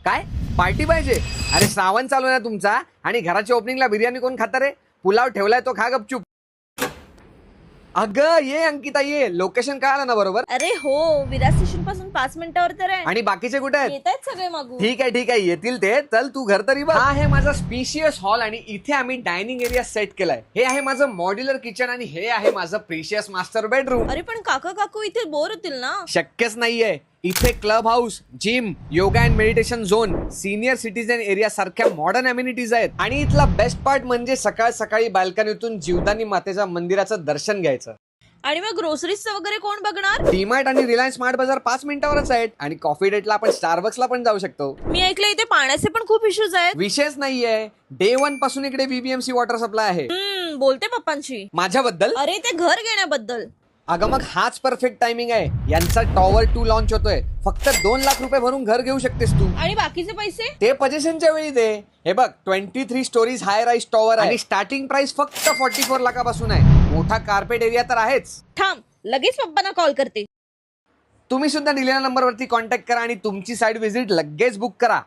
काय पार्टी पाहिजे? अरे श्रावण चालू आहे ना तुमचा, आणि घराच्या ओपनिंगला बिर्याणी कोण खाता रे? पुलाव ठेवलाय तो खा गपचूप. अगं ये अंकिता ये, लोकेशन कळालं ना बरोबर? अरे हो, विराज स्टेशन पासून 5 मिनिटावर तर आहे. आणि बाकीचे कुठे आहेत? येत आहेत सगळे मागून. ठीक आहे येतील ते. चल तू घर तरी बघ. हा आहे माझा स्पेशियस हॉल आणि इथे आम्ही डायनिंग एरिया सेट केलाय. हे आहे माझं मॉड्युलर किचन आणि हे आहे माझं प्रिशियस मास्टर बेडरूम. अरे पण काका काकू इथे बोर होतील ना. शक्यच नाहीये. इथे club house, gym, yoga and meditation zone, senior citizen area सारख्या मॉडर्न अम्युनिटीज आहेत. आणि इथला बेस्ट पार्ट म्हणजे सकाळ सकाळी बाल्कनीतून जीवदानी मातेच्या मंदिराचं दर्शन घ्यायचं. आणि मग ग्रोसरीजचं वगैरे कोण बघणार? डीमार्ट आणि रिलायन्स स्मार्ट बाजार 5 मिनिटावरच आहेत. आणि कॉफी डेटला आपण स्टारबक्सला पण जाऊ शकतो. मी ऐकलं इथे पाण्याचे पण खूप इश्यूज आहेत. विषयच नाहीये. डे 1 पासून इकडे बीबीएमसी वॉटर सप्लाय आहे. बोलते पप्पांशी. माझ्याबद्दल? अरे ते घर घेण्याबद्दल. अगं मग हाच परफेक्ट टायमिंग आहे. यांचा टॉवर 2 लॉन्च होतोय. फक्त 2 लाख रुपये भरून घर घेऊ शकतेस तू. आणि बाकीचे पैसे? ते पजेशनच्या वेळी दे. हे बघ 23 स्टोरीज हाय राईज टॉवर आहे आणि स्टार्टिंग प्राइस फक्त 44 लाखापासून आहे. मोठा कार्पेट एरिया तर आहेच. थांब, लगेच पप्पांना कॉल करते. तुम्ही सुद्धा दिलेल्या नंबरवरती कॉन्टॅक्ट करा आणि तुमची साईट व्हिजिट लगेच बुक करा.